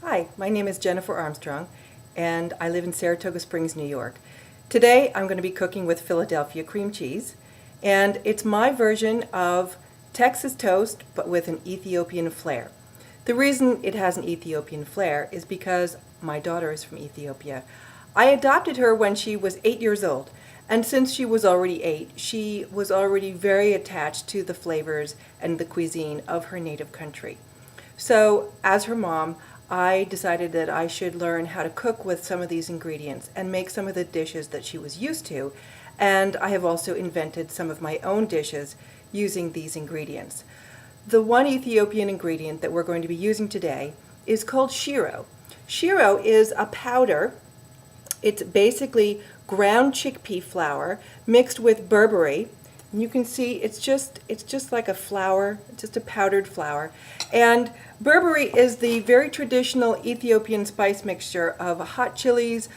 Hi, my name is Jennifer Armstrong, and I live in Saratoga Springs, New York. Today I'm going to be cooking with Philadelphia cream cheese, and it's my version of Texas toast, but with an Ethiopian flair. The reason it has an Ethiopian flair is because my daughter is from Ethiopia. I adopted her when she was 8 years old, and since she was already 8, she was already very attached to the flavors and the cuisine of her native country. So, as her mom, I decided that I should learn how to cook with some of these ingredients and make some of the dishes that she was used to. And I have also invented some of my own dishes using these ingredients. The one Ethiopian ingredient that we're going to be using today is called shiro. Shiro is a powder. It's basically ground chickpea flour mixed with berbere. And you can see it's just like a flour, just a powdered flour. And berbere is the very traditional Ethiopian spice mixture of hot chilies,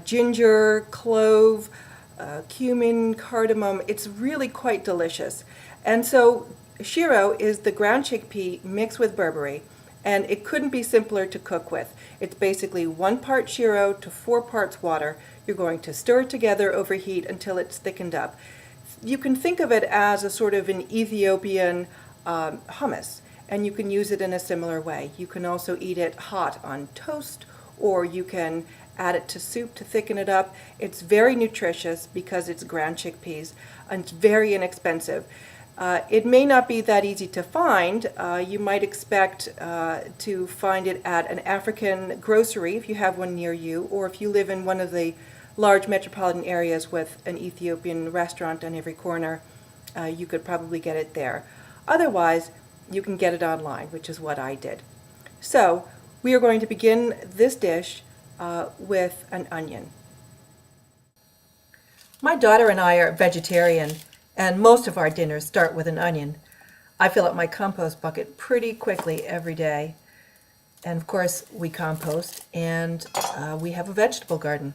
ginger, clove, cumin, cardamom. It's really quite delicious. And so shiro is the ground chickpea mixed with berbere, and it couldn't be simpler to cook with. It's basically 1 part shiro to 4 parts water. You're going to stir it together over heat until it's thickened up. You can think of it as a sort of an Ethiopian hummus, and you can use it in a similar way. You can also eat it hot on toast, or you can add it to soup to thicken it up. It's very nutritious because it's ground chickpeas, and it's very inexpensive. It may not be that easy to find. You might expect to find it at an African grocery if you have one near you, or if you live in one of the large metropolitan areas with an Ethiopian restaurant on every corner, you could probably get it there. Otherwise, you can get it online, which is what I did. So, we are going to begin this dish with an onion. My daughter and I are vegetarian, and most of our dinners start with an onion. I fill up my compost bucket pretty quickly every day. And of course, we compost, and we have a vegetable garden.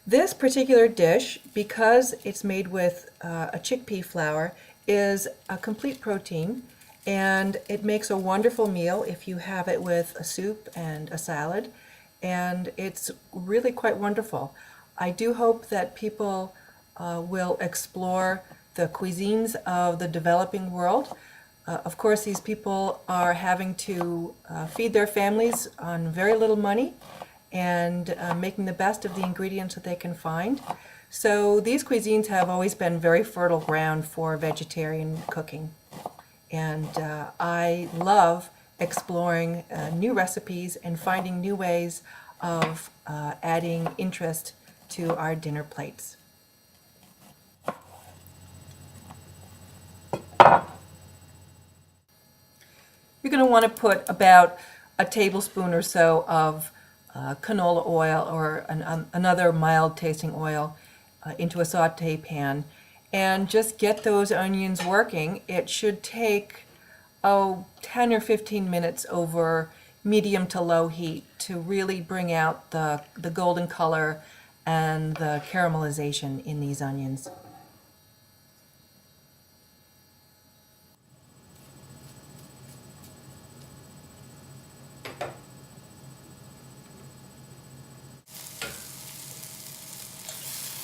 This particular dish, because it's made with a chickpea flour, is a complete protein, and it makes a wonderful meal if you have it with a soup and a salad, and it's really quite wonderful. I do hope that people will explore the cuisines of the developing world. Of course, these people are having to feed their families on very little money, and making the best of the ingredients that they can find. So these cuisines have always been very fertile ground for vegetarian cooking. And I love exploring new recipes and finding new ways of adding interest to our dinner plates. You're going to want to put about a tablespoon or so of canola oil or another mild tasting oil into a saute pan, and just get those onions working. It should take 10 or 15 minutes over medium to low heat to really bring out the golden color and the caramelization in these onions.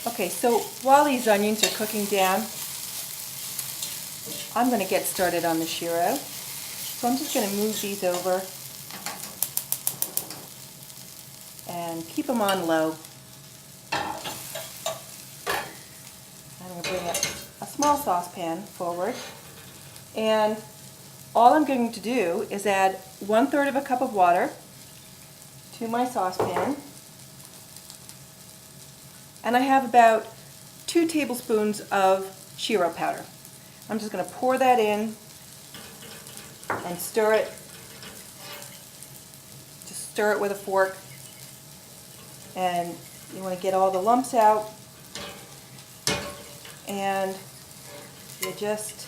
Okay, so while these onions are cooking down, I'm going to get started on the shiro. So I'm just going to move these over and keep them on low. I'm going to bring a small saucepan forward, and all I'm going to do is add 1/3 of a cup of water to my saucepan. And I have about 2 tablespoons of shiro powder. I'm just going to pour that in and stir it. Just stir it with a fork. And you want to get all the lumps out. And you just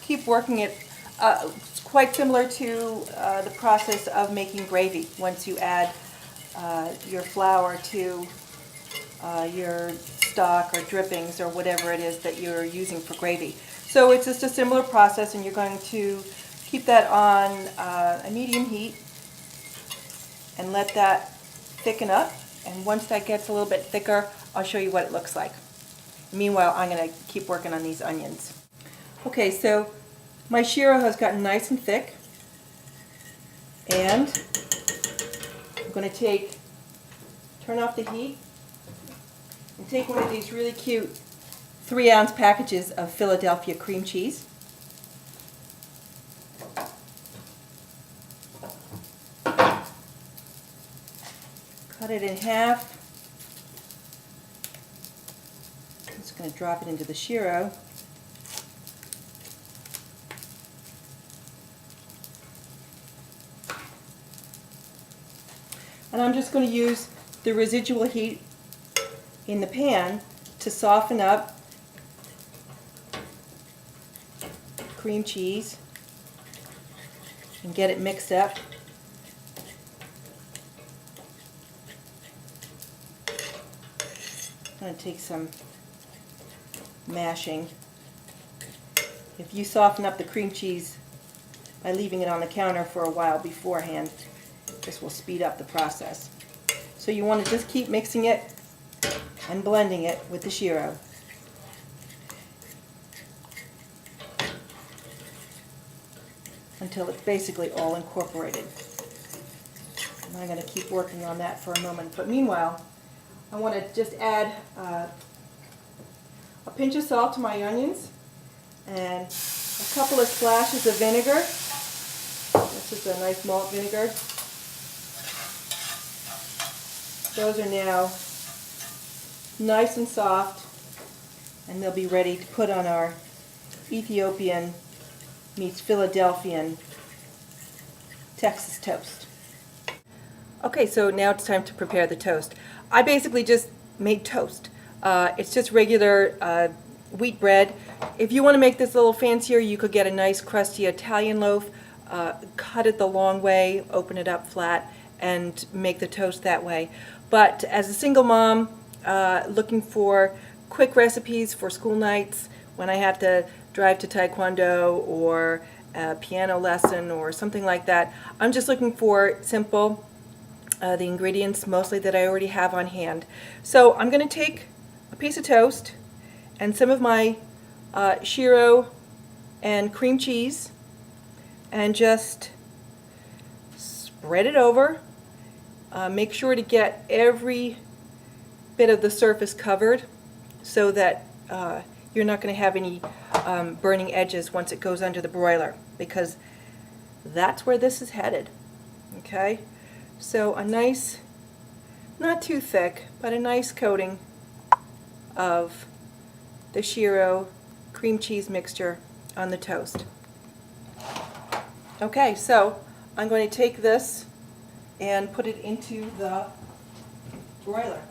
keep working it. It's quite similar to the process of making gravy. Once you add your flour to your stock or drippings or whatever it is that you're using for gravy. So it's just a similar process, and you're going to keep that on a medium heat and let that thicken up. And once that gets a little bit thicker, I'll show you what it looks like. Meanwhile, I'm going to keep working on these onions. Okay, so my shiro has gotten nice and thick, and I'm going to turn off the heat and take one of these really cute 3-ounce packages of Philadelphia cream cheese. Cut it in half. I'm just going to drop it into the shiro. And I'm just going to use the residual heat in the pan to soften up cream cheese and get it mixed up. I'm going to take some mashing. If you soften up the cream cheese by leaving it on the counter for a while beforehand, this will speed up the process. So you want to just keep mixing it and blending it with the shiro. Until it's basically all incorporated. And I'm going to keep working on that for a moment. But meanwhile, I want to just add a pinch of salt to my onions and a couple of splashes of vinegar. This is a nice malt vinegar. Those are now nice and soft, and they'll be ready to put on our Ethiopian meets Philadelphian Texas toast. Okay, so now it's time to prepare the toast. I basically just made toast. It's just regular wheat bread. If you want to make this a little fancier, you could get a nice crusty Italian loaf, cut it the long way, open it up flat, and make the toast that way. But as a single mom looking for quick recipes for school nights, when I have to drive to taekwondo or a piano lesson or something like that, I'm just looking for simple, the ingredients mostly that I already have on hand. So I'm going to take a piece of toast and some of my shiro and cream cheese and just spread it over. Make sure to get every bit of the surface covered so that you're not going to have any burning edges once it goes under the broiler, because that's where this is headed. Okay, so a nice, not too thick, but a nice coating of the shiro cream cheese mixture on the toast. Okay, so I'm going to take this and put it into the broiler.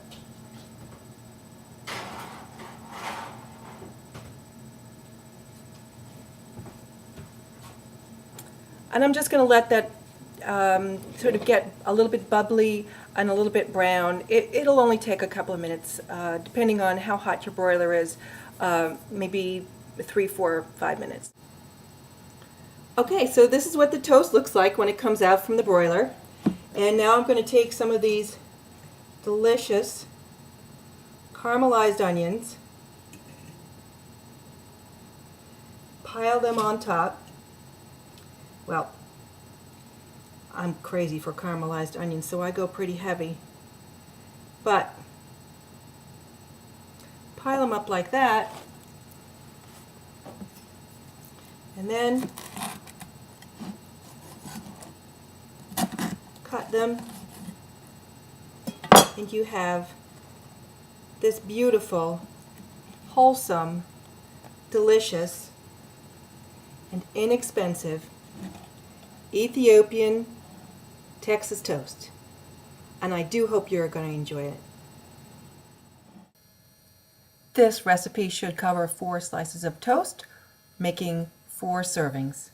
And I'm just going to let that sort of get a little bit bubbly and a little bit brown. It'll only take a couple of minutes, depending on how hot your broiler is, maybe 3, 4, 5 minutes. Okay, so this is what the toast looks like when it comes out from the broiler. And now I'm going to take some of these delicious caramelized onions, pile them on top. Well, I'm crazy for caramelized onions, so I go pretty heavy. But pile them up like that, and then cut them, and you have this beautiful, wholesome, delicious, and inexpensive Ethiopian Texas toast. And I do hope you're going to enjoy it. This recipe should cover 4 slices of toast, making 4 servings.